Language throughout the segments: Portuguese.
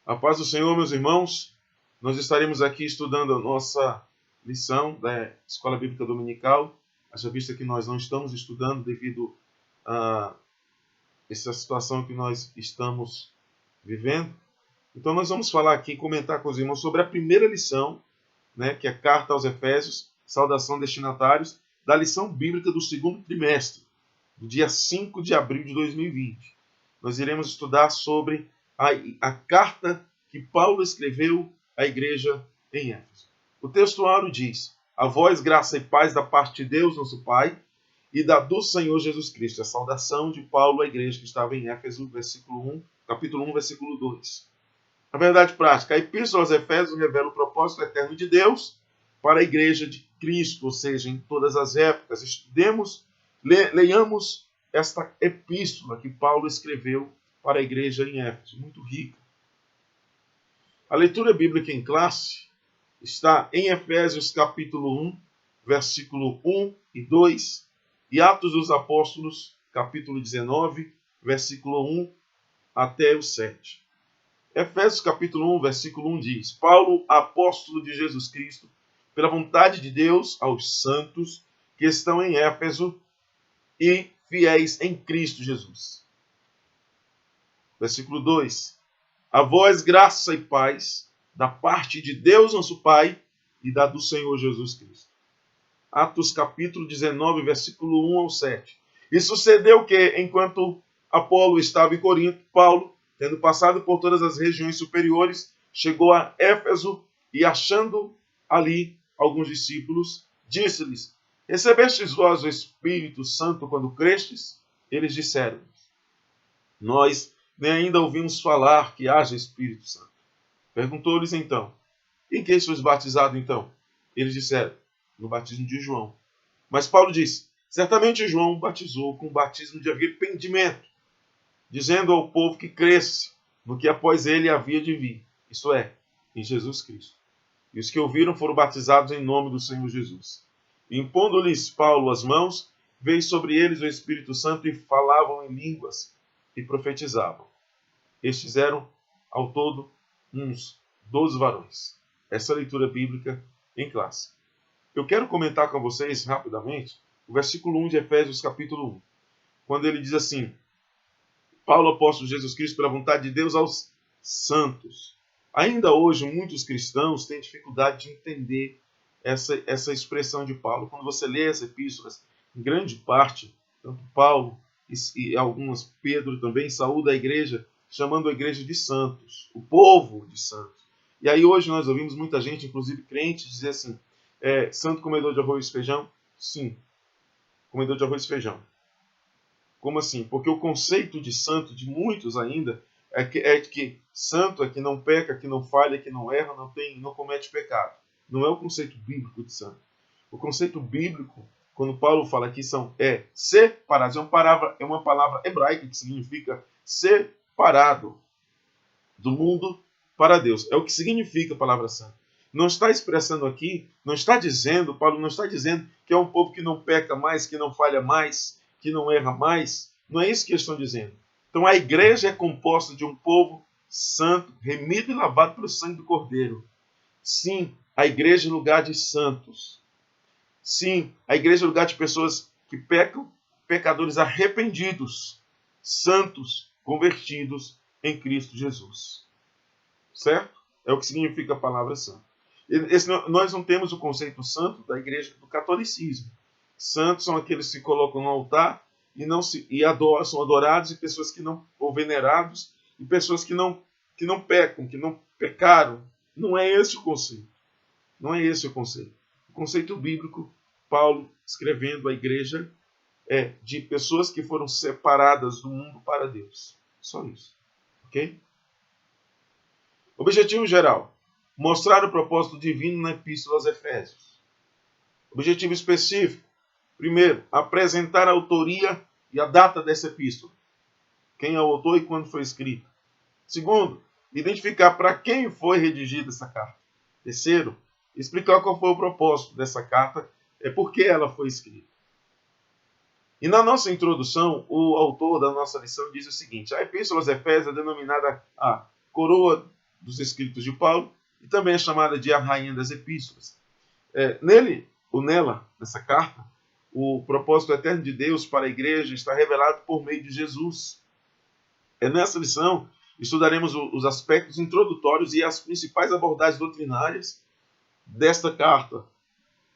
A paz do Senhor, meus irmãos. Nós estaremos aqui estudando a nossa lição da Escola Bíblica Dominical. Haja vista que nós não estamos estudando devido a essa situação que nós estamos vivendo. Então nós vamos falar aqui, comentar com os irmãos sobre a primeira lição, que é a Carta aos Efésios, saudação destinatários, da lição bíblica do segundo trimestre, do dia 5 de abril de 2020. Nós iremos estudar sobre a carta que Paulo escreveu à igreja em Éfeso. O textuário diz: a vós graça e paz da parte de Deus, nosso Pai, e do Senhor Jesus Cristo. A saudação de Paulo à igreja que estava em Éfeso, capítulo 1, versículo 2. A verdade prática, a Epístola aos Efésios revela o propósito eterno de Deus para a igreja de Cristo, ou seja, em todas as épocas. Leiamos esta epístola que Paulo escreveu para a igreja em Éfeso, muito rica. A leitura bíblica em classe está em Efésios capítulo 1, versículo 1 e 2, e Atos dos Apóstolos, capítulo 19, versículo 1 até o 7. Efésios capítulo 1, versículo 1 diz: Paulo, apóstolo de Jesus Cristo, pela vontade de Deus, aos santos que estão em Éfeso e fiéis em Cristo Jesus. Versículo 2. A vós graça e paz da parte de Deus, nosso Pai, e da do Senhor Jesus Cristo. Atos capítulo 19, versículo 1 ao 7. E sucedeu que, enquanto Apolo estava em Corinto, Paulo, tendo passado por todas as regiões superiores, chegou a Éfeso e, achando ali alguns discípulos, disse-lhes: recebestes vós o Espírito Santo quando crestes? Eles disseram: nós nem ainda ouvimos falar que haja Espírito Santo. Perguntou-lhes então: em que sois batizados então? Eles disseram: no batismo de João. Mas Paulo disse: certamente João batizou com o batismo de arrependimento, dizendo ao povo que cresce no que após ele havia de vir, isto é, em Jesus Cristo. E os que ouviram foram batizados em nome do Senhor Jesus. E impondo-lhes Paulo as mãos, veio sobre eles o Espírito Santo e falavam em línguas e profetizavam. Estes eram, ao todo, uns 12 varões. Essa é a leitura bíblica em classe. Eu quero comentar com vocês, rapidamente, o versículo 1 de Efésios capítulo 1. Quando ele diz assim: Paulo, apóstolo de Jesus Cristo, pela vontade de Deus, aos santos. Ainda hoje, muitos cristãos têm dificuldade de entender essa expressão de Paulo. Quando você lê as epístolas, em grande parte, tanto Paulo e algumas Pedro também, saúda a igreja, chamando a igreja de santos, o povo de santos. E aí hoje nós ouvimos muita gente, inclusive crente, dizer assim: santo comedor de arroz e feijão? Sim, comedor de arroz e feijão. Como assim? Porque o conceito de santo de muitos ainda é que santo é que não peca, que não falha, que não erra, não comete pecado. Não é o conceito bíblico de santo. O conceito bíblico, quando Paulo fala aqui, separados. É uma palavra hebraica que significa separado do mundo para Deus. É o que significa a palavra santo. Não está expressando aqui, Paulo não está dizendo que é um povo que não peca mais, que não falha mais, que não erra mais. Não é isso que eles estão dizendo. Então a igreja é composta de um povo santo, remido e lavado pelo sangue do Cordeiro. Sim, a igreja é lugar de santos. Sim, a igreja é lugar de pessoas que pecam, pecadores arrependidos, santos, convertidos em Cristo Jesus. Certo? É o que significa a palavra santo. Nós não temos o conceito santo da igreja do catolicismo. Santos são aqueles que se colocam no altar são adorados, e pessoas que não, ou venerados, e pessoas que não pecam, que não pecaram. Não é esse o conceito. Não é esse o conceito. O conceito bíblico, Paulo escrevendo à igreja, é de pessoas que foram separadas do mundo para Deus. Só isso. Ok? Objetivo geral: mostrar o propósito divino na Epístola aos Efésios. Objetivo específico: primeiro, apresentar a autoria e a data dessa epístola. Quem é o autor e quando foi escrita. Segundo, identificar para quem foi redigida essa carta. Terceiro, explicar qual foi o propósito dessa carta, por que ela foi escrita. E na nossa introdução, o autor da nossa lição diz o seguinte: a Epístola aos Efésios é denominada a coroa dos escritos de Paulo, e também é chamada de a rainha das epístolas. Nele, ou nela, nessa carta, o propósito eterno de Deus para a igreja está revelado por meio de Jesus. Nessa lição, estudaremos os aspectos introdutórios e as principais abordagens doutrinárias desta carta.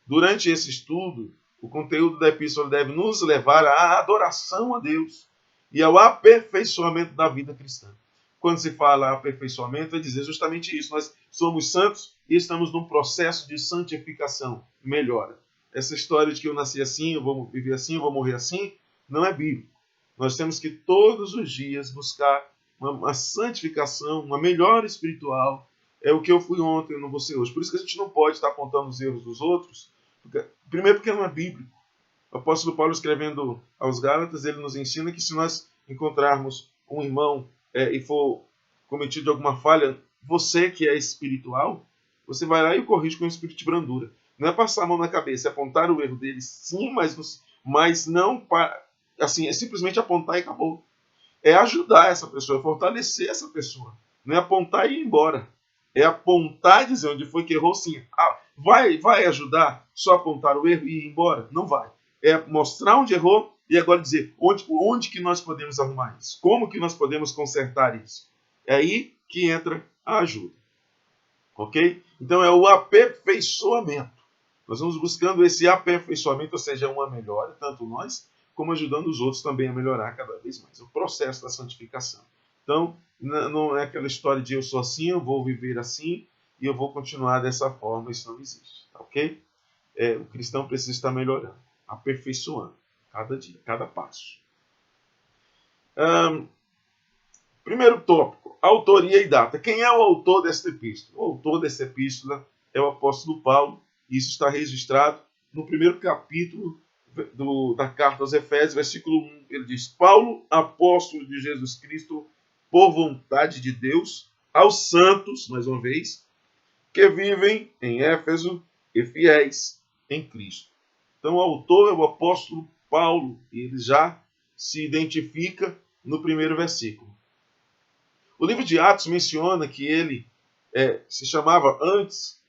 Durante esse estudo, o conteúdo da epístola deve nos levar à adoração a Deus e ao aperfeiçoamento da vida cristã. Quando se fala aperfeiçoamento, é dizer justamente isso. Nós somos santos e estamos num processo de santificação, melhora. Essa história de que eu nasci assim, eu vou viver assim, eu vou morrer assim, não é bíblico. Nós temos que todos os dias buscar uma santificação, uma melhora espiritual. É o que eu fui ontem, eu não vou ser hoje. Por isso que a gente não pode estar apontando os erros dos outros. Primeiro porque não é bíblico. O apóstolo Paulo, escrevendo aos Gálatas, ele nos ensina que se nós encontrarmos um irmão e for cometido alguma falha, você que é espiritual, você vai lá e o corrige com um espírito de brandura. Não é passar a mão na cabeça, é apontar o erro dele, sim, mas não assim, é simplesmente apontar e acabou. É ajudar essa pessoa, é fortalecer essa pessoa. Não é apontar e ir embora. É apontar e dizer onde foi que errou, sim. Vai ajudar só apontar o erro e ir embora? Não vai. É mostrar onde errou e agora dizer onde que nós podemos arrumar isso. Como que nós podemos consertar isso. É aí que entra a ajuda. Ok? Então é o aperfeiçoamento. Nós vamos buscando esse aperfeiçoamento, ou seja, uma melhora, tanto nós, como ajudando os outros também a melhorar cada vez mais. O processo da santificação. Então, não é aquela história de eu sou assim, eu vou viver assim e eu vou continuar dessa forma. Isso não existe. Tá ok? O cristão precisa estar melhorando, aperfeiçoando, cada dia, cada passo. Primeiro tópico, autoria e data. Quem é o autor desta epístola? O autor dessa epístola é o apóstolo Paulo. Isso está registrado no primeiro capítulo da carta aos Efésios, versículo 1. Ele diz: Paulo, apóstolo de Jesus Cristo, por vontade de Deus, aos santos, mais uma vez, que vivem em Éfeso e fiéis em Cristo. Então, o autor é o apóstolo Paulo, e ele já se identifica no primeiro versículo. O livro de Atos menciona que ele se chamava antes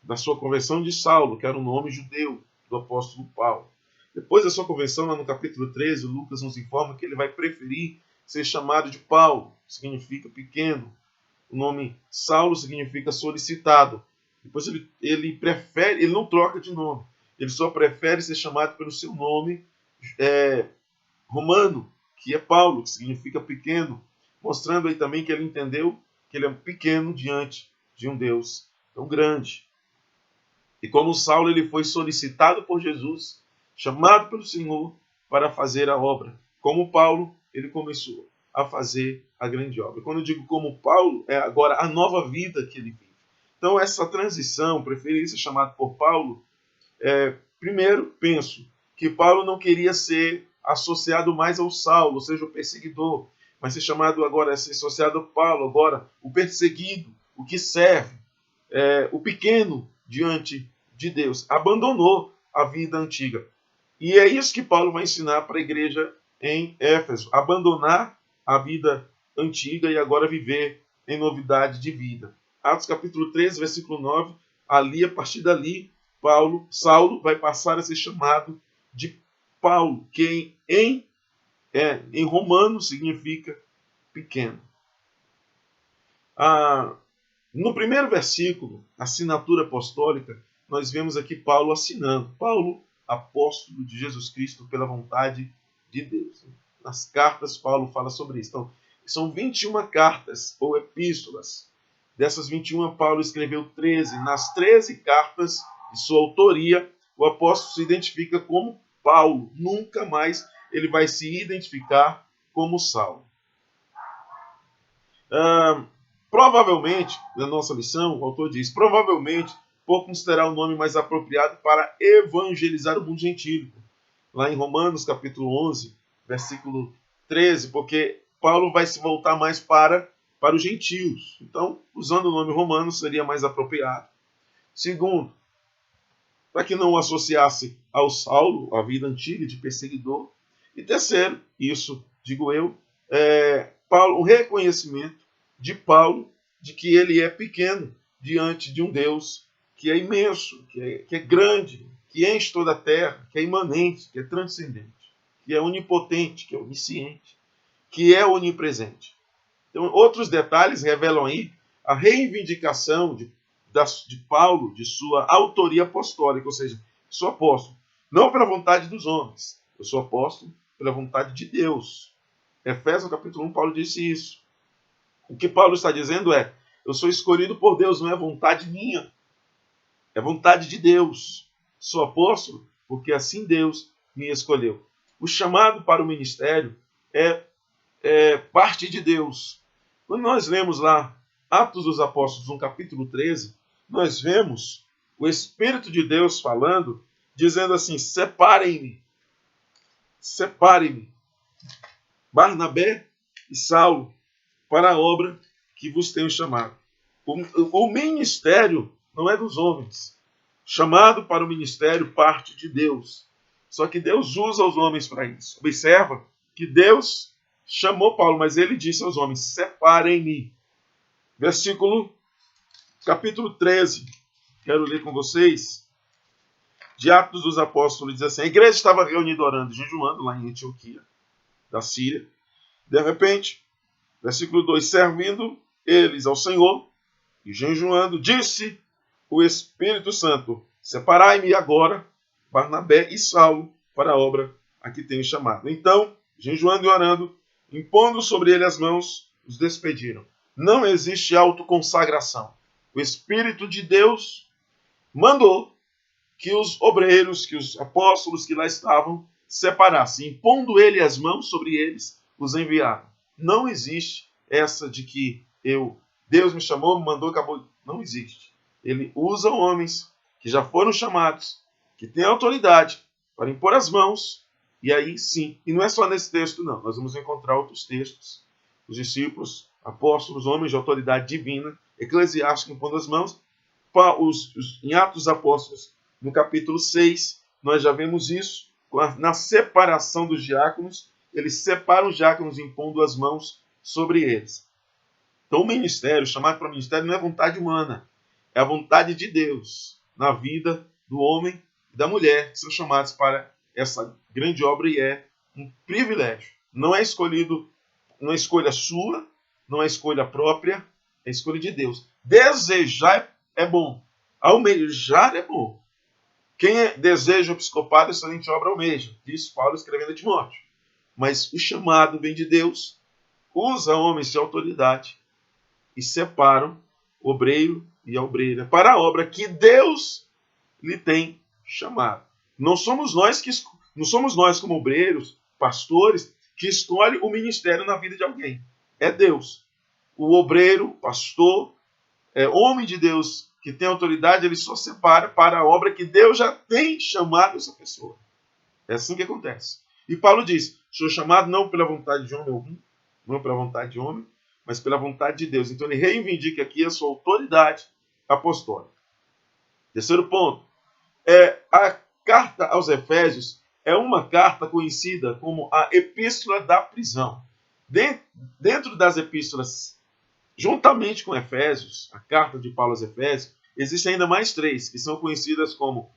da sua conversão de Saulo, que era o nome judeu do apóstolo Paulo. Depois da sua conversão, lá no capítulo 13, Lucas nos informa que ele vai preferir ser chamado de Paulo, que significa pequeno. O nome Saulo significa solicitado. Depois ele prefere, ele não troca de nome, ele só prefere ser chamado pelo seu nome romano, que é Paulo, que significa pequeno, mostrando aí também que ele entendeu que ele é pequeno diante de um Deus tão grande. E como Saulo, ele foi solicitado por Jesus, chamado pelo Senhor para fazer a obra. Como Paulo, ele começou a fazer a grande obra. Quando eu digo como Paulo, é agora a nova vida que ele vive. Então, essa transição, preferir ser chamado por Paulo, primeiro, penso que Paulo não queria ser associado mais ao Saulo, ou seja, o perseguidor, mas ser chamado agora, ser associado a Paulo, agora o perseguido, o que serve, o pequeno diante de Deus. Abandonou a vida antiga. E é isso que Paulo vai ensinar para a igreja em Éfeso. Abandonar a vida antiga e agora viver em novidade de vida. Atos capítulo 13, versículo 9. Ali, a partir dali, Saulo vai passar a ser chamado de Paulo, que em romano significa pequeno. No primeiro versículo, assinatura apostólica, nós vemos aqui Paulo assinando. Paulo, apóstolo de Jesus Cristo pela vontade de Deus. Nas cartas, Paulo fala sobre isso. Então, são 21 cartas ou epístolas. Dessas 21, Paulo escreveu 13. Nas 13 cartas de sua autoria, o apóstolo se identifica como Paulo. Nunca mais ele vai se identificar como Saulo. Provavelmente, na nossa lição, o autor diz, provavelmente, por considerar o nome mais apropriado para evangelizar o mundo gentílico. Lá em Romanos, capítulo 11, versículo 13, porque Paulo vai se voltar mais para os gentios. Então, usando o nome romano seria mais apropriado. Segundo, para que não o associasse ao Saulo, a vida antiga de perseguidor. E terceiro, isso digo eu, Paulo, o reconhecimento de Paulo de que ele é pequeno diante de um Deus que é imenso, que é grande, que enche toda a terra, que é imanente, que é transcendente, que é onipotente, que é onisciente, que é onipresente. Então, outros detalhes revelam aí a reivindicação de Paulo, de sua autoria apostólica, ou seja, sou apóstolo, não pela vontade dos homens, eu sou apóstolo pela vontade de Deus. Efésios capítulo 1, Paulo disse isso. O que Paulo está dizendo é, eu sou escolhido por Deus, não é vontade minha, é vontade de Deus. Sou apóstolo porque assim Deus me escolheu. O chamado para o ministério é parte de Deus. Quando nós lemos lá Atos dos Apóstolos, no capítulo 13, nós vemos o Espírito de Deus falando, dizendo assim, separem-me, Barnabé e Saulo, para a obra que vos tenho chamado. O ministério não é dos homens. Chamado para o ministério parte de Deus. Só que Deus usa os homens para isso. Observa que Deus chamou Paulo, mas ele disse aos homens, separem-me. Capítulo 13, quero ler com vocês, de Atos dos Apóstolos, diz assim, a igreja estava reunida orando, jejuando lá em Antioquia, da Síria. De repente, versículo 2, servindo eles ao Senhor e jejuando, disse o Espírito Santo, separai-me agora, Barnabé e Saulo, para a obra a que tenho chamado. Então, jejuando e orando, impondo sobre ele as mãos, os despediram. Não existe autoconsagração. O Espírito de Deus mandou que os obreiros, que os apóstolos que lá estavam, separassem. Impondo ele as mãos sobre eles, os enviaram. Não existe essa de que Deus me chamou, me mandou, acabou. Não existe. Ele usa homens que já foram chamados, que têm autoridade para impor as mãos, e aí sim. E não é só nesse texto, não. Nós vamos encontrar outros textos. Os discípulos, apóstolos, homens de autoridade divina, eclesiásticos impondo as mãos. Em Atos dos Apóstolos, no capítulo 6, nós já vemos isso, na separação dos diáconos, eles separam os diáconos impondo as mãos sobre eles. Então o ministério, chamado para o ministério, não é vontade humana, é a vontade de Deus na vida do homem e da mulher que são chamados para essa grande obra e é um privilégio. Não é escolhido, não é escolha sua, não é escolha própria, é escolha de Deus. Desejar é bom, almejar é bom. Quem deseja o episcopado, excelente obra almeja, diz Paulo escrevendo a Timóteo. Mas o chamado vem de Deus, usa homens de autoridade e separam o obreiro e a obreira para a obra que Deus lhe tem chamado. Não somos nós como obreiros, pastores, que escolhe o ministério na vida de alguém. É Deus. O obreiro, pastor, homem de Deus que tem autoridade, ele só separa para a obra que Deus já tem chamado essa pessoa. É assim que acontece. E Paulo diz, sou chamado não pela vontade de homem algum, não pela vontade de homem, mas pela vontade de Deus. Então ele reivindica aqui a sua autoridade apostólica. Terceiro ponto, a carta aos Efésios é uma carta conhecida como a Epístola da Prisão. Dentro das epístolas, juntamente com Efésios, a carta de Paulo aos Efésios, existem ainda mais três, que são conhecidas como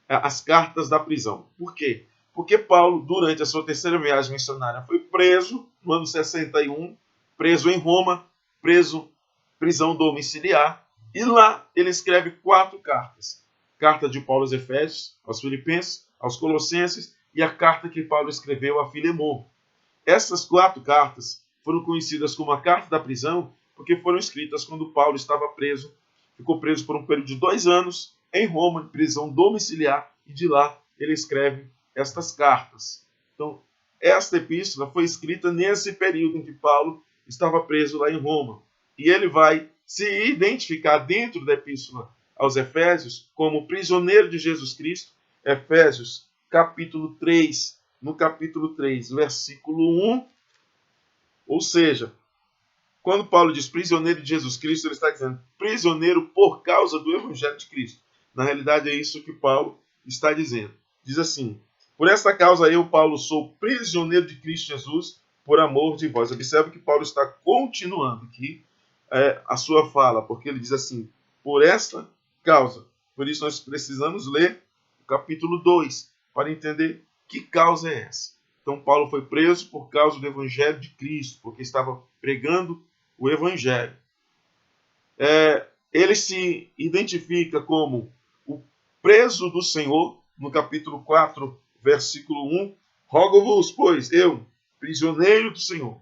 as cartas da prisão. Por quê? Porque Paulo, durante a sua terceira viagem missionária, foi preso no ano 61, preso em Roma, prisão domiciliar, e lá ele escreve 4 cartas. Carta de Paulo aos Efésios, aos Filipenses, aos Colossenses, e a carta que Paulo escreveu a Filemon. Essas 4 cartas foram conhecidas como a carta da prisão, porque foram escritas quando Paulo estava preso, ficou preso por um período de 2 anos, em Roma, em prisão domiciliar, e de lá ele escreve estas cartas. Então, esta epístola foi escrita nesse período em que Paulo estava preso lá em Roma. E ele vai se identificar dentro da epístola aos Efésios como prisioneiro de Jesus Cristo. Efésios, capítulo 3, no capítulo 3, versículo 1. Ou seja, quando Paulo diz prisioneiro de Jesus Cristo, ele está dizendo prisioneiro por causa do Evangelho de Cristo. Na realidade, é isso que Paulo está dizendo. Diz assim, por esta causa eu, Paulo, sou prisioneiro de Cristo Jesus por amor de vós. Observe que Paulo está continuando aqui a sua fala, porque ele diz assim, por esta causa. Por isso nós precisamos ler o capítulo 2 para entender que causa é essa. Então Paulo foi preso por causa do evangelho de Cristo, porque estava pregando o evangelho. Ele se identifica como o preso do Senhor, no capítulo 4, versículo 1. Rogo-vos, pois, eu, prisioneiro do Senhor.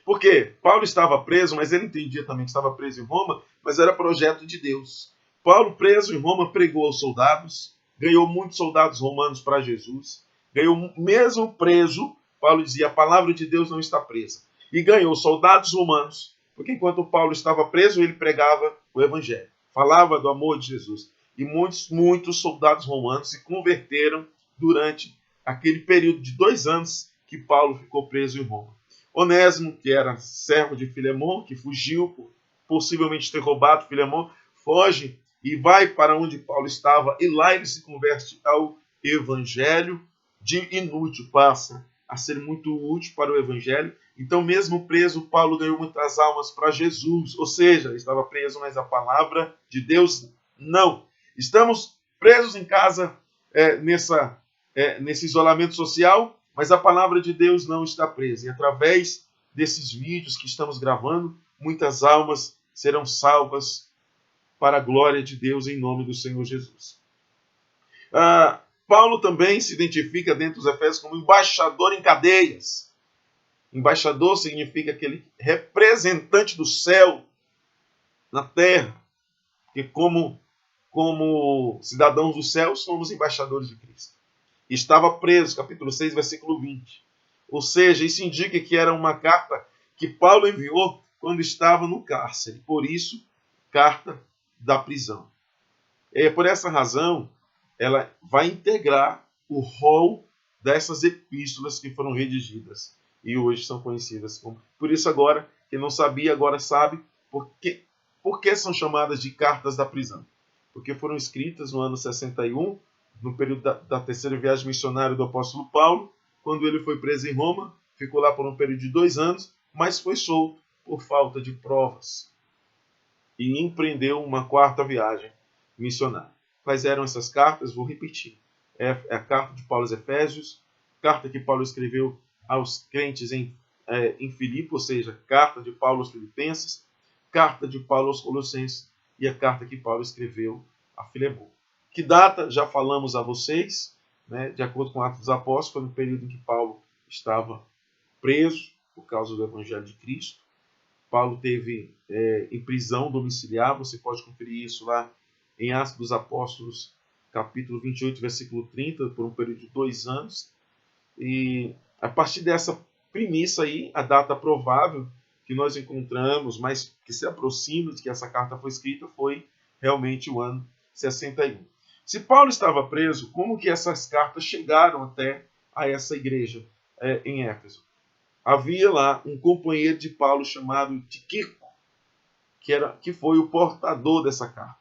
Porque Paulo estava preso, mas ele entendia também que estava preso em Roma, mas era projeto de Deus. Paulo, preso em Roma, pregou aos soldados, ganhou muitos soldados romanos para Jesus, ganhou, mesmo preso, Paulo dizia, a palavra de Deus não está presa. E ganhou soldados romanos, porque enquanto Paulo estava preso, ele pregava o evangelho, falava do amor de Jesus. E muitos soldados romanos se converteram durante aquele período de 2 anos que Paulo ficou preso em Roma. Onésimo, que era servo de Filemão, que fugiu por possivelmente ter roubado Filemão, foge e vai para onde Paulo estava, e lá ele se converte ao evangelho. De inútil passa a ser muito útil para o evangelho. Então, mesmo preso, Paulo ganhou muitas almas para Jesus. Ou seja, estava preso, mas a palavra de Deus não. Estamos presos em casa nesse isolamento social, mas a palavra de Deus não está presa. E através desses vídeos que estamos gravando, muitas almas serão salvas para a glória de Deus em nome do Senhor Jesus. Paulo também se identifica dentro dos Efésios como embaixador em cadeias. Embaixador significa aquele representante do céu na terra. Porque como cidadãos do céu, somos embaixadores de Cristo. Estava preso, capítulo 6, versículo 20. Ou seja, isso indica que era uma carta que Paulo enviou quando estava no cárcere. Por isso, carta da prisão. Por essa razão, ela vai integrar o rol dessas epístolas que foram redigidas e hoje são conhecidas como. Por isso agora, quem não sabia, agora sabe por que são chamadas de cartas da prisão. Porque foram escritas no ano 61, no período da terceira viagem missionária do apóstolo Paulo, quando ele foi preso em Roma, ficou lá por um período de 2 anos, mas foi solto por falta de provas e empreendeu uma 4ª viagem missionária. Quais eram essas cartas? Vou repetir. É a carta de Paulo aos Efésios, carta que Paulo escreveu aos crentes em Filipe, ou seja, carta de Paulo aos Filipenses, carta de Paulo aos Colossenses e a carta que Paulo escreveu a Filemão. Que data? Já falamos a vocês, né, de acordo com Atos dos Apóstolos, foi no período em que Paulo estava preso por causa do Evangelho de Cristo. Paulo teve em prisão domiciliar, você pode conferir isso lá em Atos dos Apóstolos, capítulo 28, versículo 30, por um período de 2 anos. E a partir dessa premissa aí, a data provável que nós encontramos, mas que se aproxima de que essa carta foi escrita, foi realmente o ano 61. Se Paulo estava preso, como que essas cartas chegaram até a essa igreja em Éfeso? Havia lá um companheiro de Paulo chamado Tíquico, que foi o portador dessa carta.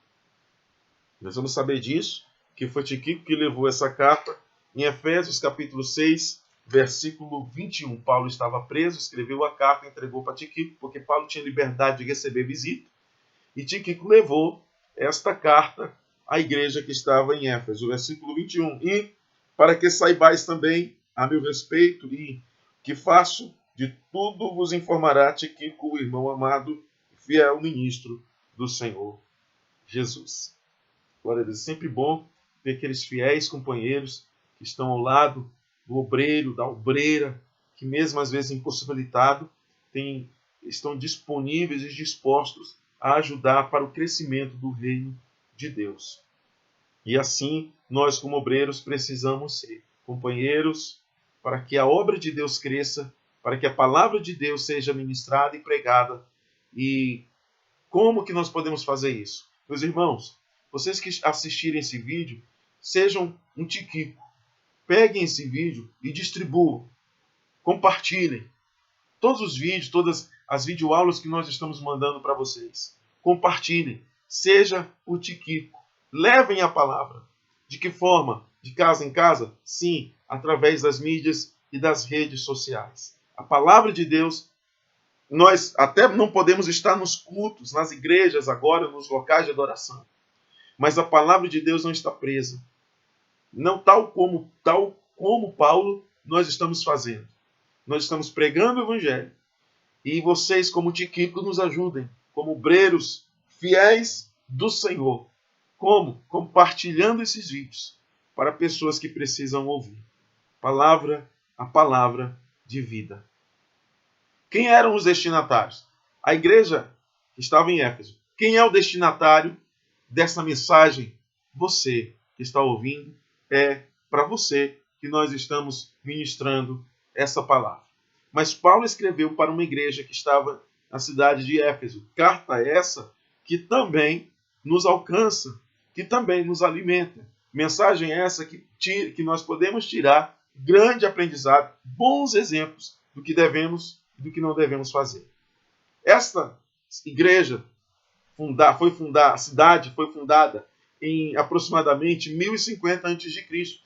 Nós vamos saber disso, que foi Tíquico que levou essa carta. Em Efésios capítulo 6, versículo 21, Paulo estava preso, escreveu a carta, entregou para Tíquico, porque Paulo tinha liberdade de receber visita, e Tíquico levou esta carta à igreja que estava em Éfeso, versículo 21. E para que saibais também a meu respeito e que faço, de tudo vos informará Tíquico, o irmão amado, fiel ministro do Senhor Jesus. Glória a Deus. É sempre bom ter aqueles fiéis companheiros que estão ao lado do obreiro, da obreira, que mesmo às vezes impossibilitado, estão disponíveis e dispostos a ajudar para o crescimento do reino de Deus. E assim, nós como obreiros precisamos ser companheiros para que a obra de Deus cresça, para que a palavra de Deus seja ministrada e pregada. E como que nós podemos fazer isso? Meus irmãos, vocês que assistirem esse vídeo, sejam um Tíquico. Peguem esse vídeo e distribuam. Compartilhem. Todos os vídeos, todas as videoaulas que nós estamos mandando para vocês. Compartilhem. Seja o Tíquico. Levem a palavra. De que forma? De casa em casa? Sim, através das mídias e das redes sociais. A palavra de Deus Nós até não podemos estar nos cultos, nas igrejas agora, nos locais de adoração. Mas a palavra de Deus não está presa. Não tal como Paulo, nós estamos fazendo. Nós estamos pregando o evangelho. E vocês, como Tiquico, nos ajudem, como obreiros fiéis do Senhor. Como? Compartilhando esses vídeos para pessoas que precisam ouvir. A palavra de vida. Quem eram os destinatários? A igreja que estava em Éfeso. Quem é o destinatário dessa mensagem? Você que está ouvindo, é para você que nós estamos ministrando essa palavra. Mas Paulo escreveu para uma igreja que estava na cidade de Éfeso. Carta essa que também nos alcança, que também nos alimenta. Mensagem essa que nós podemos tirar grande aprendizado, bons exemplos do que devemos e do que não devemos fazer. Esta igreja a cidade foi fundada em aproximadamente 1050 a.C.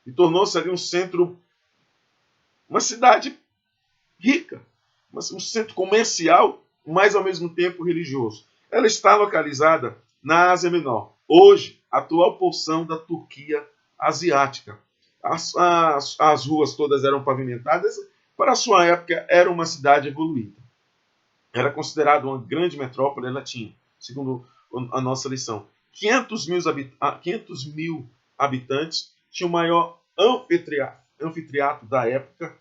e tornou-se ali um centro, uma cidade rica, um centro comercial, mas ao mesmo tempo religioso. Ela está localizada na Ásia Menor, hoje, atual porção da Turquia asiática. As ruas todas eram pavimentadas, para a sua época era uma cidade evoluída. Era considerada uma grande metrópole, ela tinha, segundo a nossa lição, 500 mil habitantes, tinha o maior anfiteatro da época,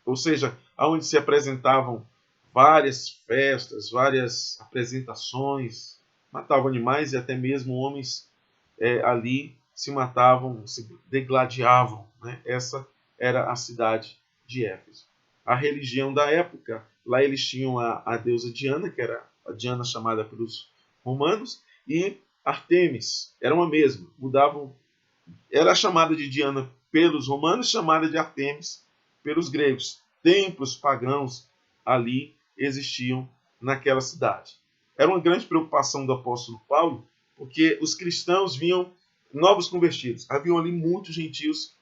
ou seja, onde se apresentavam várias festas, várias apresentações, matavam animais e até mesmo homens ali se matavam, se degladiavam. Né? Essa era a cidade de Éfeso. A religião da época, lá eles tinham a deusa Diana, que era a Diana chamada pelos romanos, e Artemis, era uma mesma, mudavam, era chamada de Diana pelos romanos, chamada de Artemis pelos gregos. Templos pagãos ali existiam naquela cidade. Era uma grande preocupação do apóstolo Paulo, porque os cristãos vinham novos convertidos. Haviam ali muitos gentios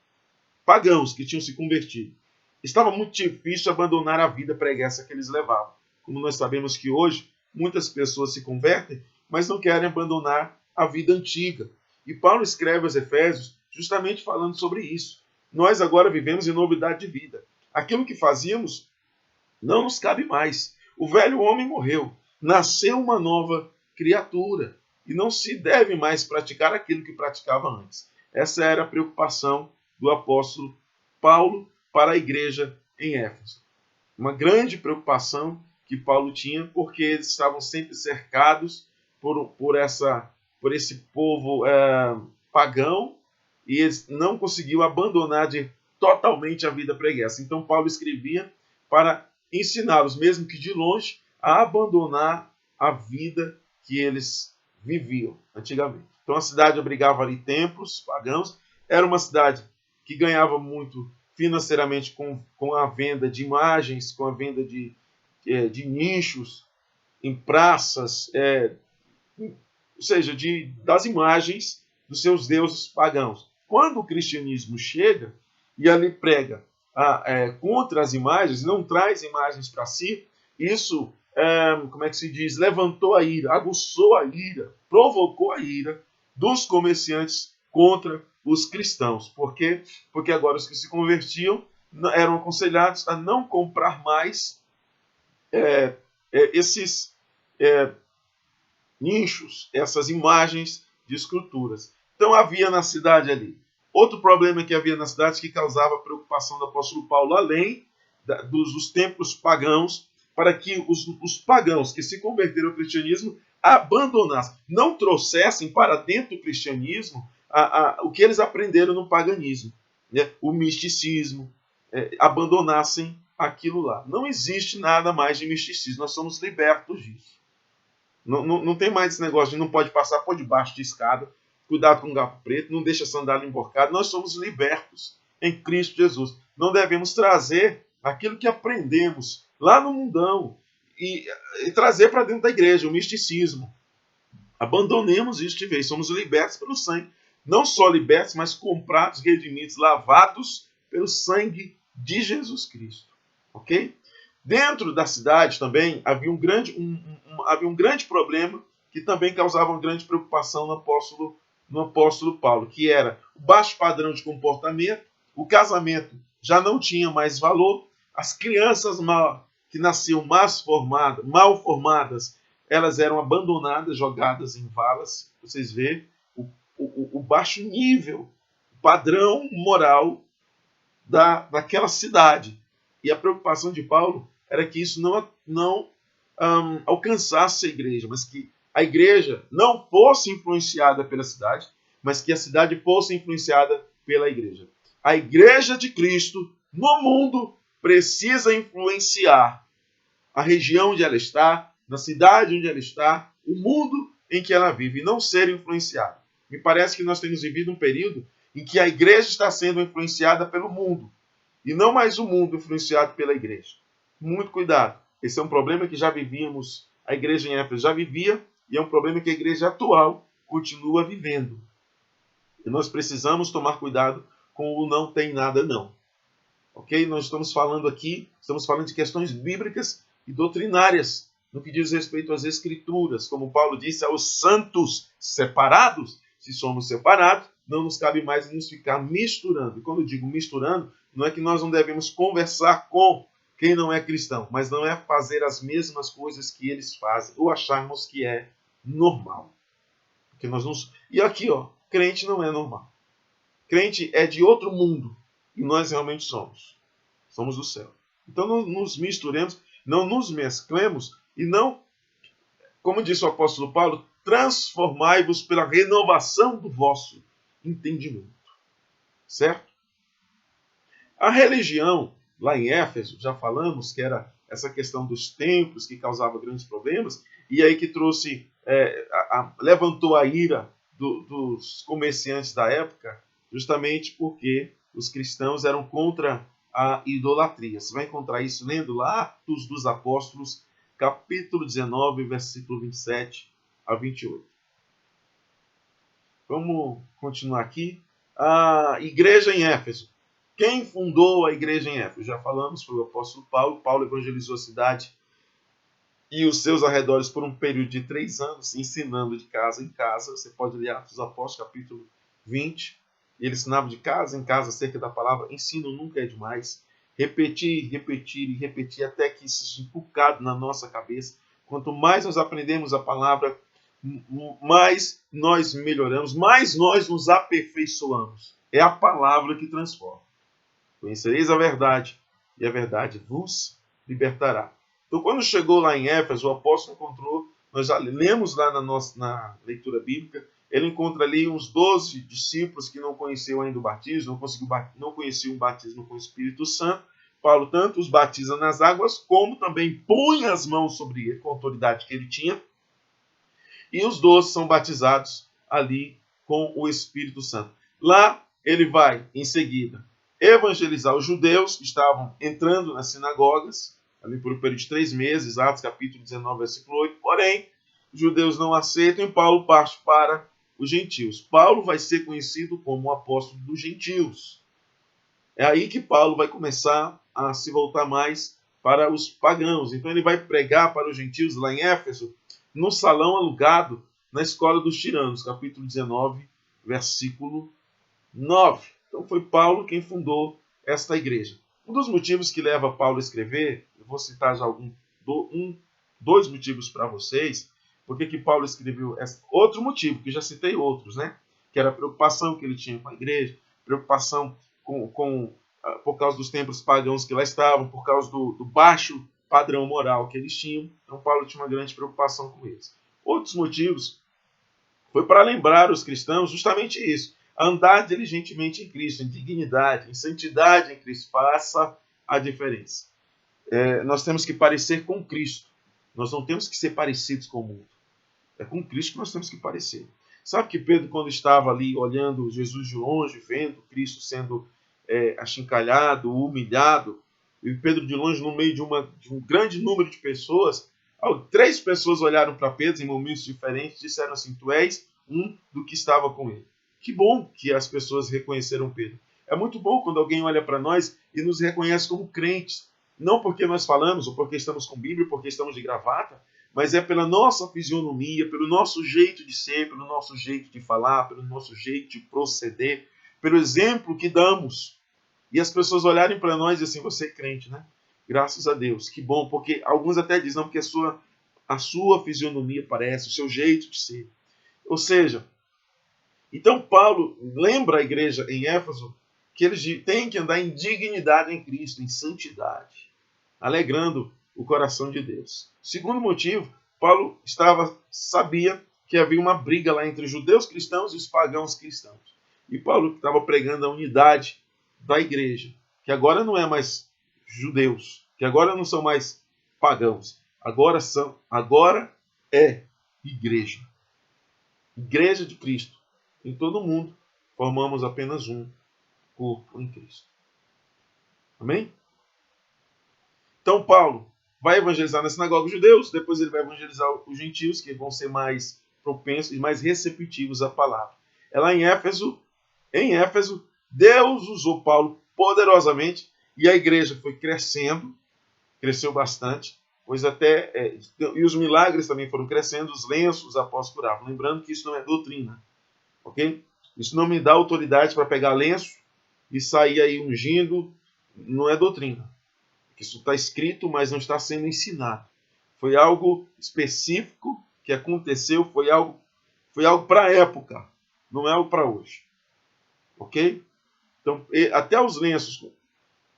pagãos que tinham se convertido. Estava muito difícil abandonar a vida preguiça que eles levavam. Como nós sabemos que hoje muitas pessoas se convertem, mas não querem abandonar a vida antiga. E Paulo escreve aos Efésios justamente falando sobre isso. Nós agora vivemos em novidade de vida. Aquilo que fazíamos não nos cabe mais. O velho homem morreu, nasceu uma nova criatura e não se deve mais praticar aquilo que praticava antes. Essa era a preocupação do apóstolo Paulo para a igreja em Éfeso. Uma grande preocupação que Paulo tinha, porque eles estavam sempre cercados por esse povo pagão e eles não conseguiam abandonar totalmente a vida preguiça. Então Paulo escrevia para ensiná-los, mesmo que de longe, a abandonar a vida que eles viviam antigamente. Então a cidade abrigava ali templos pagãos, era uma cidade que ganhava muito financeiramente com a venda de imagens, com a venda de nichos em praças, ou seja, das imagens dos seus deuses pagãos. Quando o cristianismo chega e ali prega contra as imagens, não traz imagens para si, isso, como é que se diz, levantou a ira, aguçou a ira, provocou a ira dos comerciantes contra os cristãos. Por quê? Porque agora os que se convertiam eram aconselhados a não comprar mais esses nichos, essas imagens de esculturas. Então havia na cidade ali. Outro problema que havia na cidade que causava preocupação do apóstolo Paulo, além dos templos pagãos, para que os pagãos que se converteram ao cristianismo abandonassem, não trouxessem para dentro do cristianismo o que eles aprenderam no paganismo, né? O misticismo, abandonassem aquilo lá. Não existe nada mais de misticismo, nós somos libertos disso. Não tem mais esse negócio de não pode passar por debaixo de escada, cuidado com o gato preto, não deixa a sandália emborcada. Nós somos libertos em Cristo Jesus. Não devemos trazer aquilo que aprendemos lá no mundão e trazer para dentro da igreja, o misticismo. Abandonemos isso de vez, somos libertos pelo sangue. Não só libertos, mas comprados, redimidos, lavados pelo sangue de Jesus Cristo. Ok? Dentro da cidade também havia havia um grande problema que também causava uma grande preocupação no apóstolo Paulo, que era o baixo padrão de comportamento, o casamento já não tinha mais valor, as crianças que nasciam mal formadas, elas eram abandonadas, jogadas em valas. Vocês vê o baixo nível, o padrão moral daquela cidade. E a preocupação de Paulo era que isso não alcançasse a igreja, mas que a igreja não fosse influenciada pela cidade, mas que a cidade fosse influenciada pela igreja. A igreja de Cristo no mundo precisa influenciar a região onde ela está, na cidade onde ela está, o mundo em que ela vive, e não ser influenciada. Me parece que nós temos vivido um período em que a igreja está sendo influenciada pelo mundo, e não mais o mundo influenciado pela igreja. Muito cuidado. Esse é um problema que já vivíamos, a igreja em Éfeso já vivia, e é um problema que a igreja atual continua vivendo. E nós precisamos tomar cuidado com o não tem nada não. Ok? Nós estamos falando de questões bíblicas e doutrinárias, no que diz respeito às Escrituras. Como Paulo disse aos santos separados, se somos separados, não nos cabe mais nos ficar misturando. E quando eu digo misturando, não é que nós não devemos conversar com quem não é cristão, mas não é fazer as mesmas coisas que eles fazem, ou acharmos que é normal. Porque nós não... E aqui, crente não é normal. Crente é de outro mundo, e nós realmente somos. Somos do céu. Então não nos misturemos, não nos mesclemos, e não, como disse o apóstolo Paulo, transformai-vos pela renovação do vosso entendimento. Certo? A religião, lá em Éfeso, já falamos que era essa questão dos templos que causava grandes problemas, e aí que trouxe, levantou a ira dos comerciantes da época, justamente porque os cristãos eram contra a idolatria. Você vai encontrar isso lendo lá Atos dos Apóstolos, capítulo 19, versículo 27 a 28. Vamos continuar aqui. A igreja em Éfeso. Quem fundou a igreja em Éfeso? Já falamos, foi o apóstolo Paulo. Paulo evangelizou a cidade e os seus arredores por um período de 3 anos, ensinando de casa em casa. Você pode ler Atos dos Apóstolos, capítulo 20. Ele ensinava de casa em casa acerca da palavra. Ensino nunca é demais. Repetir, repetir e repetir até que isso seja inculcado na nossa cabeça. Quanto mais nós aprendemos a palavra, mais nós melhoramos, mais nós nos aperfeiçoamos. É a palavra que transforma. Conhecereis a verdade, e a verdade vos libertará. Então, quando chegou lá em Éfeso, o apóstolo encontrou, nós já lemos lá na leitura bíblica, ele encontra ali uns 12 discípulos que não conheciam ainda o batismo, não conheciam o batismo com o Espírito Santo. Paulo tanto os batiza nas águas, como também põe as mãos sobre ele, com a autoridade que ele tinha, e os 12 são batizados ali com o Espírito Santo. Lá ele vai, em seguida, evangelizar os judeus que estavam entrando nas sinagogas, ali por um período de 3 meses, Atos capítulo 19, versículo 8. Porém, os judeus não aceitam e Paulo parte para os gentios. Paulo vai ser conhecido como o apóstolo dos gentios. É aí que Paulo vai começar a se voltar mais para os pagãos. Então ele vai pregar para os gentios lá em Éfeso, no salão alugado na escola dos tiranos, capítulo 19, versículo 9. Então foi Paulo quem fundou esta igreja. Um dos motivos que leva Paulo a escrever, eu vou citar já dois motivos para vocês, porque que Paulo escreveu outro motivo, que já citei outros, né? Que era a preocupação que ele tinha com a igreja, preocupação por causa dos templos pagãos que lá estavam, por causa do baixo padrão moral que eles tinham. Então Paulo tinha uma grande preocupação com eles. Outros motivos foi para lembrar os cristãos justamente isso: andar diligentemente em Cristo, em dignidade, em santidade em Cristo. Faça a diferença. Nós temos que parecer com Cristo. Nós não temos que ser parecidos com o mundo. É com Cristo que nós temos que parecer. Sabe que Pedro, quando estava ali olhando Jesus de longe, vendo Cristo sendo achincalhado, humilhado, e Pedro de longe, no meio de um grande número de pessoas, 3 pessoas olharam para Pedro em momentos diferentes e disseram assim: tu és um do que estava com ele. Que bom que as pessoas reconheceram Pedro. É muito bom quando alguém olha para nós e nos reconhece como crentes. Não porque nós falamos, ou porque estamos com Bíblia, ou porque estamos de gravata, mas é pela nossa fisionomia, pelo nosso jeito de ser, pelo nosso jeito de falar, pelo nosso jeito de proceder, pelo exemplo que damos. E as pessoas olharem para nós e assim, você é crente, né? Graças a Deus, que bom, porque alguns até dizem, não, porque a sua fisionomia parece, o seu jeito de ser. Ou seja, então Paulo lembra a igreja em Éfeso que eles têm que andar em dignidade em Cristo, em santidade, alegrando o coração de Deus. Segundo motivo, Paulo sabia que havia uma briga lá entre os judeus cristãos e os pagãos cristãos. E Paulo estava pregando a unidade da igreja, que agora não é mais judeus, que agora não são mais pagãos, agora é igreja. Igreja de Cristo. Em todo o mundo, formamos apenas um corpo em Cristo. Amém? Então, Paulo vai evangelizar na sinagoga dos judeus, depois ele vai evangelizar os gentios, que vão ser mais propensos e mais receptivos à palavra. É lá em Éfeso, Deus usou Paulo poderosamente e a igreja foi crescendo, cresceu bastante, pois e os milagres também foram crescendo, os lenços os apóstolos curavam. Lembrando que isso não é doutrina, ok? Isso não me dá autoridade para pegar lenço e sair aí ungindo, não é doutrina. Isso está escrito, mas não está sendo ensinado. Foi algo específico que aconteceu, foi algo para a época, não é algo para hoje. Ok? Então, até os lenços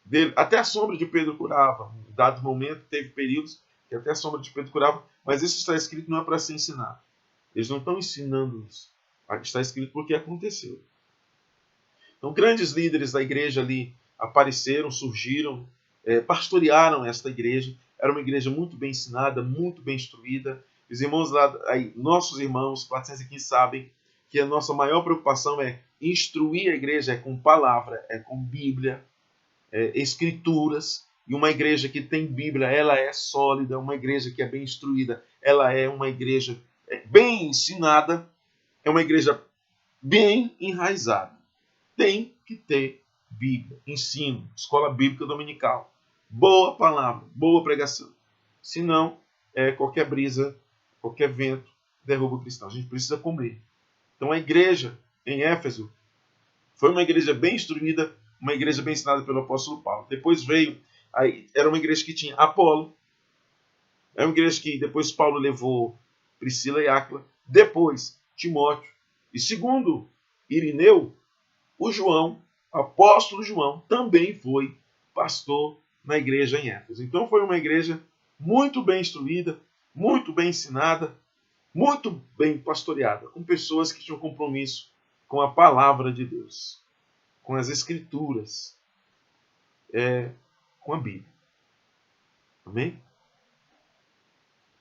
dele, até a sombra de Pedro curava. Em dado momento, teve períodos que até a sombra de Pedro curava, mas isso está escrito não é para ser ensinado. Eles não estão ensinando isso. Está escrito porque aconteceu. Então, grandes líderes da igreja ali apareceram, surgiram, pastorearam esta igreja. Era uma igreja muito bem ensinada, muito bem instruída. Os irmãos lá, nossos irmãos 415 sabem que a nossa maior preocupação é instruir a igreja com palavra, com Bíblia, escrituras. E uma igreja que tem Bíblia, ela é sólida. Uma igreja que é bem instruída, ela é uma igreja bem ensinada. É uma igreja bem enraizada. Tem que ter Bíblia, ensino, escola bíblica dominical. Boa palavra, boa pregação. Senão, qualquer brisa, qualquer vento derruba o cristão. A gente precisa comer. Então a igreja em Éfeso foi uma igreja bem instruída, uma igreja bem ensinada pelo apóstolo Paulo. Depois era uma igreja que tinha Apolo, era uma igreja que depois Paulo levou Priscila e Áquila, depois Timóteo. E segundo Irineu, o João, apóstolo João, também foi pastor na igreja em Éfeso. Então foi uma igreja muito bem instruída, muito bem ensinada, muito bem pastoreada, com pessoas que tinham compromisso com a palavra de Deus, com as escrituras, com a Bíblia. Amém?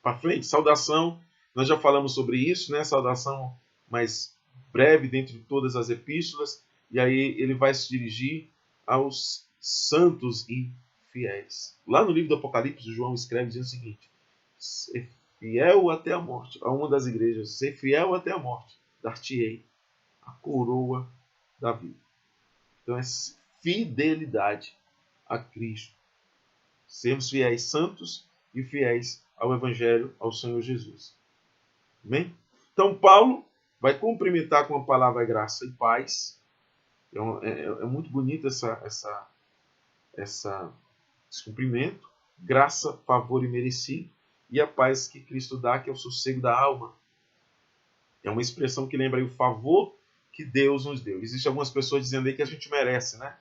Para frente, saudação, nós já falamos sobre isso, né? Saudação mais breve dentre todas as epístolas, e aí ele vai se dirigir aos santos e fiéis. Lá no livro do Apocalipse, João escreve dizendo o seguinte: ser fiel até a morte, a uma das igrejas, ser fiel até a morte, dar-te-ei a coroa da vida. Então é fidelidade a Cristo. Sermos fiéis santos e fiéis ao Evangelho, ao Senhor Jesus. Amém? Então Paulo vai cumprimentar com a palavra graça e paz. É muito bonito esse cumprimento. Graça, favor e merecido. E a paz que Cristo dá, que é o sossego da alma. É uma expressão que lembra aí o favor que Deus nos deu. Existem algumas pessoas dizendo aí que a gente merece, né?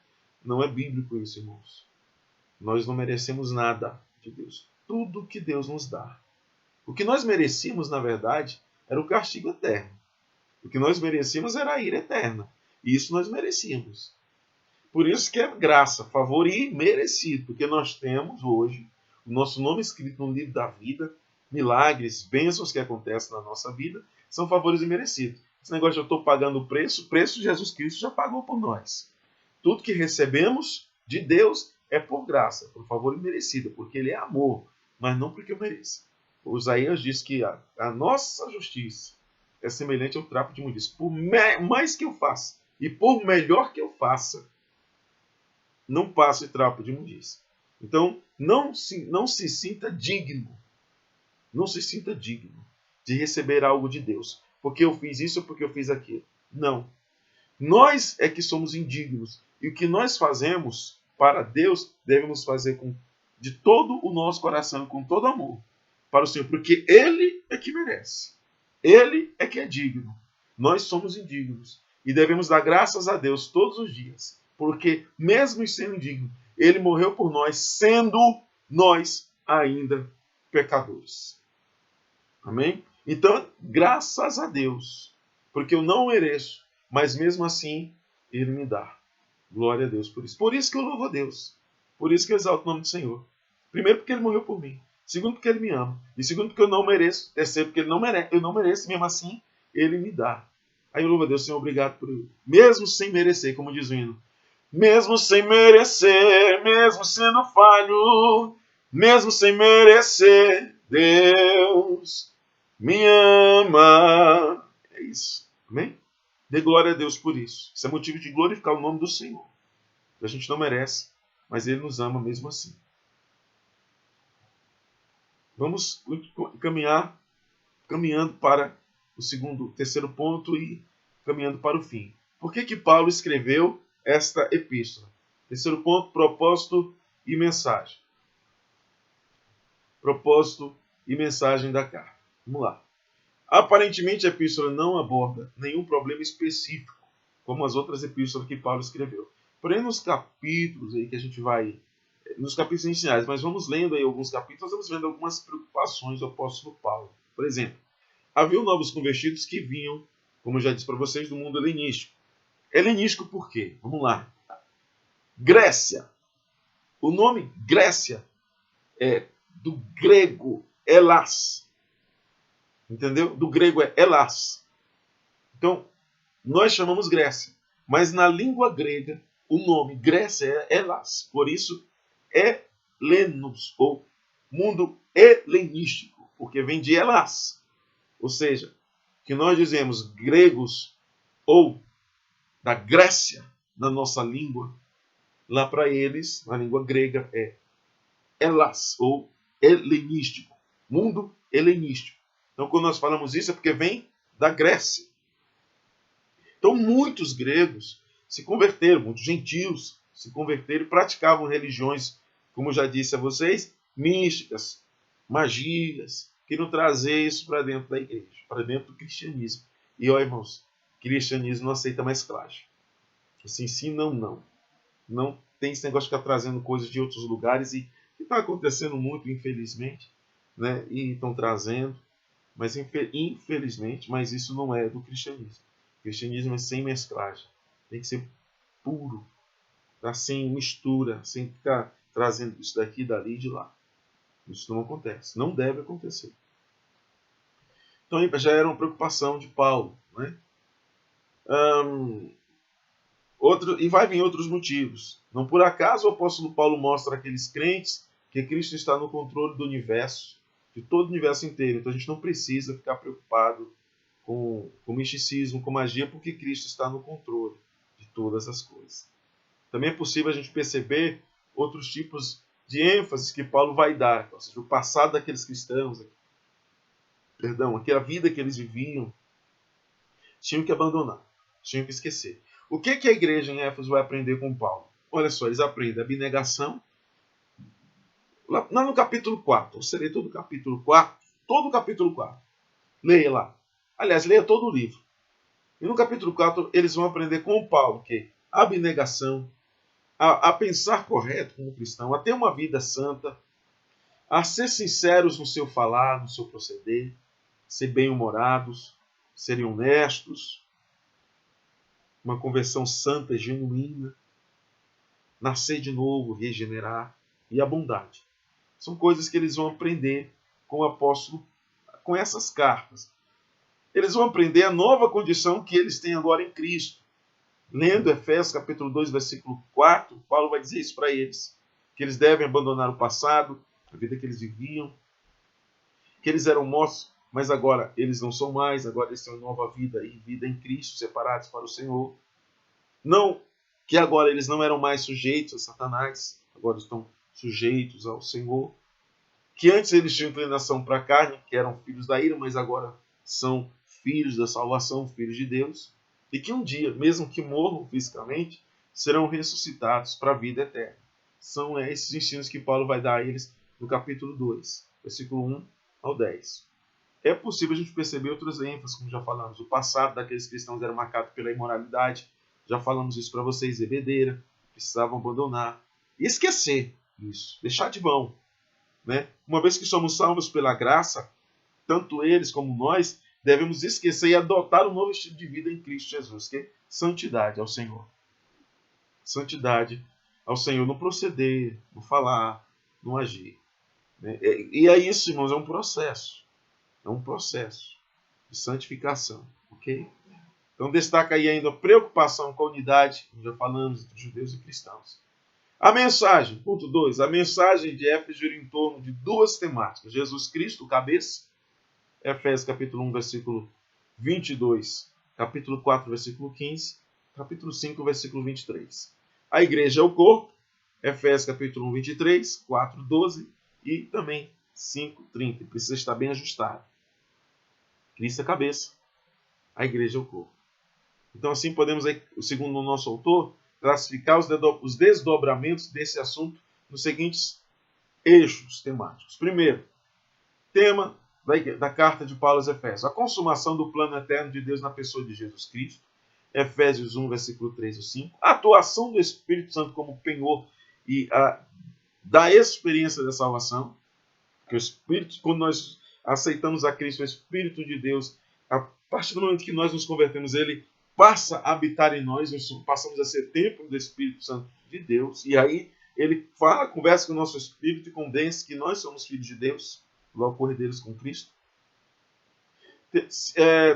Não é bíblico isso, irmãos. Nós não merecemos nada de Deus. Tudo que Deus nos dá. O que nós merecíamos, na verdade, era o castigo eterno. O que nós merecíamos era a ira eterna. E isso nós merecíamos. Por isso que é graça, favor e merecido. Porque nós temos hoje o nosso nome escrito no livro da vida, milagres, bênçãos que acontecem na nossa vida, são favores imerecidos. Esse negócio de eu estou pagando o preço Jesus Cristo já pagou por nós. Tudo que recebemos de Deus é por graça, por favor imerecido, porque Ele é amor, mas não porque eu mereça. O Isaías diz que a nossa justiça é semelhante ao trapo de imundícia. Por mais que eu faça e por melhor que eu faça, não passo de trapo de imundícia. Então, não se sinta digno. Não se sinta digno de receber algo de Deus. Porque eu fiz isso ou porque eu fiz aquilo. Não. Nós é que somos indignos. E o que nós fazemos para Deus, devemos fazer de todo o nosso coração, com todo amor, para o Senhor. Porque Ele é que merece. Ele é que é digno. Nós somos indignos. E devemos dar graças a Deus todos os dias. Porque, mesmo sendo indigno, Ele morreu por nós, sendo nós ainda pecadores. Amém? Então, graças a Deus. Porque eu não mereço. Mas mesmo assim, Ele me dá. Glória a Deus por isso. Por isso que eu louvo a Deus. Por isso que eu exalto o nome do Senhor. Primeiro, porque Ele morreu por mim. Segundo, porque Ele me ama. E segundo, porque eu não mereço. Terceiro, porque eu não mereço. Mesmo assim, Ele me dá. Aí eu louvo a Deus, Senhor, obrigado por isso. Mesmo sem merecer, como diz o hino. Mesmo sem merecer, mesmo sendo falho, mesmo sem merecer, Deus me ama. É isso. Amém? Dê glória a Deus por isso. Isso é motivo de glorificar o nome do Senhor. A gente não merece, mas Ele nos ama mesmo assim. Vamos caminhando para o terceiro ponto e caminhando para o fim. Por que Paulo escreveu esta epístola? Terceiro ponto, propósito e mensagem. Propósito e mensagem da carta. Vamos lá. Aparentemente a epístola não aborda nenhum problema específico, como as outras epístolas que Paulo escreveu. Porém, nos capítulos aí que a gente vai, nos capítulos iniciais, mas vamos lendo aí alguns capítulos, vamos vendo algumas preocupações do apóstolo Paulo. Por exemplo, havia novos convertidos que vinham, como eu já disse para vocês, do mundo helenístico. Helenístico por quê? Vamos lá. Grécia. O nome Grécia é do grego Elas. Entendeu? Do grego é Elas. Então, nós chamamos Grécia. Mas na língua grega, o nome Grécia é Elas. Por isso, Helenos, ou mundo helenístico, porque vem de Elas. Ou seja, que nós dizemos gregos ou da Grécia na nossa língua, lá para eles, na língua grega, é Elas, ou helenístico. Mundo helenístico. Então, quando nós falamos isso, é porque vem da Grécia. Então, muitos gregos se converteram, muitos gentios se converteram e praticavam religiões, como eu já disse a vocês, místicas, magias, queriam trazer isso para dentro da igreja, para dentro do cristianismo. E, ó, irmãos, o cristianismo não aceita mesclagem. Assim, sim, não, não. Não tem esse negócio de ficar trazendo coisas de outros lugares, e que está acontecendo muito, infelizmente, né? E estão trazendo, mas infelizmente, mas isso não é do cristianismo. O cristianismo é sem mesclagem. Tem que ser puro, tá? Sem mistura, sem ficar trazendo isso daqui, dali e de lá. Isso não acontece. Não deve acontecer. Então já era uma preocupação de Paulo, né? E vai vir outros motivos. Não por acaso o apóstolo Paulo mostra àqueles crentes que Cristo está no controle do universo, de todo o universo inteiro. Então a gente não precisa ficar preocupado com misticismo, com magia, porque Cristo está no controle de todas as coisas. Também é possível a gente perceber outros tipos de ênfase que Paulo vai dar, ou seja, o passado daqueles cristãos, aquela vida que eles viviam, tinham que abandonar, tinham que esquecer. O que a igreja em Éfeso vai aprender com Paulo? Olha só, eles aprendem abnegação. Lá no capítulo 4, você lê todo o capítulo 4, todo o capítulo 4. Leia lá. Aliás, leia todo o livro. E no capítulo 4, eles vão aprender com Paulo que a abnegação, a pensar correto como cristão, a ter uma vida santa, a ser sinceros no seu falar, no seu proceder, ser bem-humorados, serem honestos, uma conversão santa e genuína, nascer de novo, regenerar, e a bondade. São coisas que eles vão aprender com o apóstolo, com essas cartas. Eles vão aprender a nova condição que eles têm agora em Cristo. Lendo Efésios capítulo 2, versículo 4, Paulo vai dizer isso para eles, que eles devem abandonar o passado, a vida que eles viviam, que eles eram mortos, mas agora eles não são mais, agora eles têm uma nova vida, e vida em Cristo, separados para o Senhor. Não que agora eles não eram mais sujeitos a Satanás, agora estão sujeitos ao Senhor, que antes eles tinham inclinação para a carne, que eram filhos da ira, mas agora são filhos da salvação, filhos de Deus, e que um dia, mesmo que morram fisicamente, serão ressuscitados para a vida eterna. São esses ensinos que Paulo vai dar a eles no capítulo 2, versículo 1 ao 10. É possível a gente perceber outras ênfases, como já falamos. O passado daqueles cristãos era marcado pela imoralidade. Já falamos isso para vocês, bebedeira, precisavam abandonar. E esquecer isso, deixar de mão. Né? Uma vez que somos salvos pela graça, tanto eles como nós, devemos esquecer e adotar um novo estilo de vida em Cristo Jesus, que é santidade ao Senhor. Santidade ao Senhor, no proceder, no falar, no agir. Né? E é isso, irmãos, é um processo. É um processo de santificação, ok? Então destaca aí ainda a preocupação com a unidade, como já falamos, entre judeus e cristãos. A mensagem, ponto 2, a mensagem de Éfeso gira em torno de duas temáticas. Jesus Cristo, o cabeça, Efésios capítulo 1, versículo 22, capítulo 4, versículo 15, capítulo 5, versículo 23. A igreja é o corpo, Efésios capítulo 1, 23, 4, 12 e também 5, 30. Precisa estar bem ajustado. Cristo é a cabeça, a igreja é o corpo. Então assim podemos, aí, segundo o nosso autor, classificar os desdobramentos desse assunto nos seguintes eixos temáticos. Primeiro, tema da carta de Paulo aos Efésios, a consumação do plano eterno de Deus na pessoa de Jesus Cristo, Efésios 1, versículo 3 e 5, a atuação do Espírito Santo como penhor e da experiência da salvação, que o Espírito, quando nós aceitamos a Cristo, o Espírito de Deus, a partir do momento que nós nos convertemos, ele passa a habitar em nós, nós passamos a ser templo do Espírito Santo de Deus, e aí ele fala, conversa com o nosso espírito e convence que nós somos filhos de Deus, logo corredeiros com Cristo.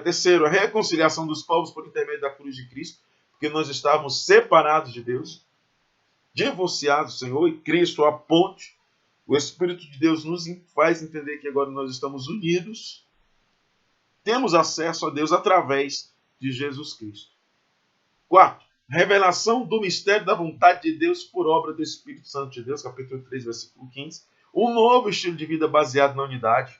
Terceiro, a reconciliação dos povos por intermédio da cruz de Cristo, porque nós estávamos separados de Deus, divorciados do Senhor, e Cristo, a ponte, o Espírito de Deus nos faz entender que agora nós estamos unidos, temos acesso a Deus através de Jesus Cristo. 4. Revelação do mistério da vontade de Deus por obra do Espírito Santo de Deus, capítulo 3, versículo 15. Um novo estilo de vida baseado na unidade,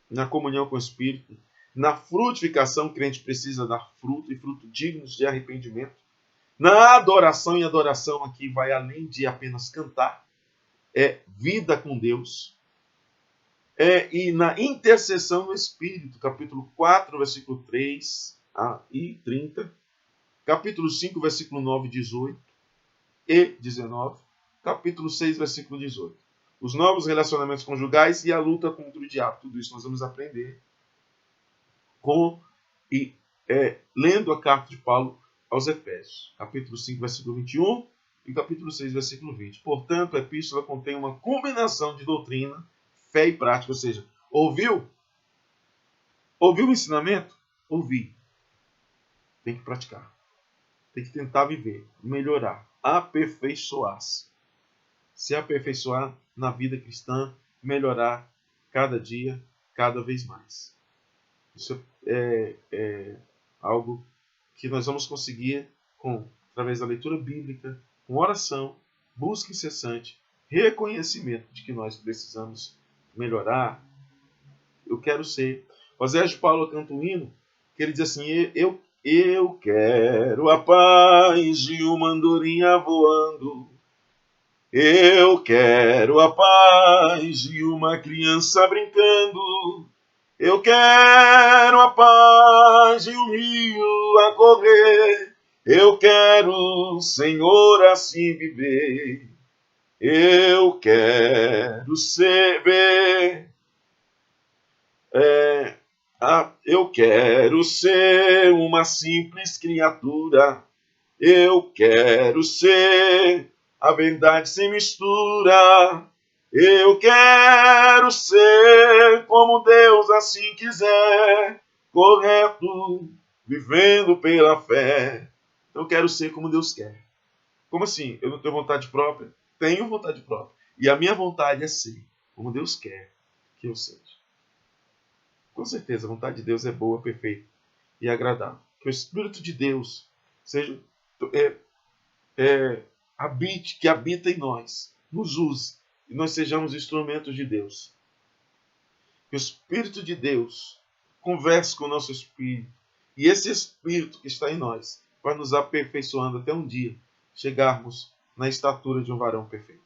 na comunhão com o Espírito, na frutificação, o crente precisa dar fruto e fruto dignos de arrependimento. Na adoração, e adoração aqui vai além de apenas cantar, é vida com Deus. E na intercessão no Espírito, capítulo 4, versículo 3 e 30, capítulo 5, versículo 9 e 18 e 19, capítulo 6, versículo 18. Os novos relacionamentos conjugais e a luta contra o diabo. Tudo isso nós vamos aprender lendo a carta de Paulo aos Efésios, capítulo 5, versículo 21 e capítulo 6, versículo 20. Portanto, a epístola contém uma combinação de doutrina, fé e prática, ou seja, ouviu o ensinamento? Ouvi. Tem que praticar. Tem que tentar viver, melhorar, aperfeiçoar-se. Se aperfeiçoar na vida cristã, melhorar cada dia, cada vez mais. Isso é algo que nós vamos conseguir através da leitura bíblica, com oração, busca incessante, reconhecimento de que nós precisamos melhorar. Eu quero ser. Osés de Paulo canta um hino que ele diz assim: eu quero a paz de uma andorinha voando. Eu quero a paz de uma criança brincando. Eu quero a paz de um rio a correr. Eu quero, Senhor, assim viver. Eu quero eu quero ser uma simples criatura. Eu quero ser a verdade sem mistura. Eu quero ser como Deus assim quiser, correto, vivendo pela fé. Eu quero ser como Deus quer. Como assim? Eu não tenho vontade própria? Tenho vontade própria. E a minha vontade é ser como Deus quer que eu seja. Com certeza, a vontade de Deus é boa, perfeita e agradável. Que o Espírito de Deus seja que habita em nós, nos use e nós sejamos instrumentos de Deus. Que o Espírito de Deus converse com o nosso espírito. E esse Espírito que está em nós vai nos aperfeiçoando até um dia chegarmos na estatura de um varão perfeito.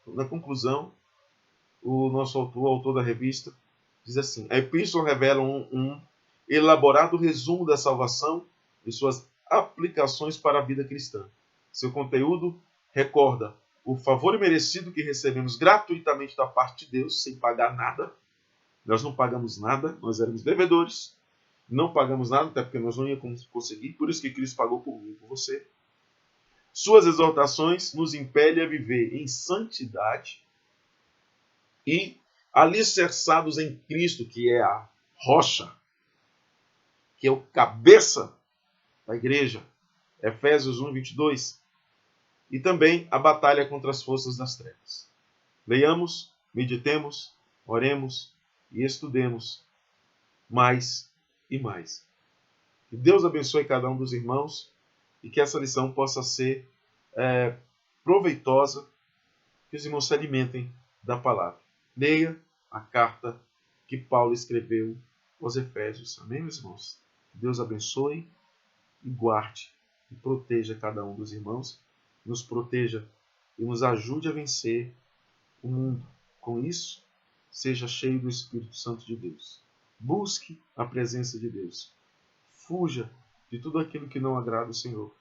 Na conclusão, o autor da revista, diz assim: a epístola revela um elaborado resumo da salvação e suas aplicações para a vida cristã. Seu conteúdo recorda o favor imerecido que recebemos gratuitamente da parte de Deus, sem pagar nada. Nós não pagamos nada, nós éramos devedores, não pagamos nada, até porque nós não íamos conseguir, por isso que Cristo pagou por mim e por você. Suas exortações nos impelem a viver em santidade e alicerçados em Cristo, que é a rocha, que é o cabeça da igreja. Efésios 1, 22. E também a batalha contra as forças das trevas. Leiamos, meditemos, oremos e estudemos mais e mais. Que Deus abençoe cada um dos irmãos e que essa lição possa ser proveitosa, que os irmãos se alimentem da palavra. Leia a carta que Paulo escreveu aos Efésios. Amém, meus irmãos? Que Deus abençoe e guarde e proteja cada um dos irmãos, nos proteja e nos ajude a vencer o mundo. Com isso, seja cheio do Espírito Santo de Deus. Busque a presença de Deus. Fuja de tudo aquilo que não agrada o Senhor.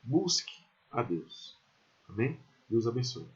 Busque a Deus. Amém? Deus abençoe.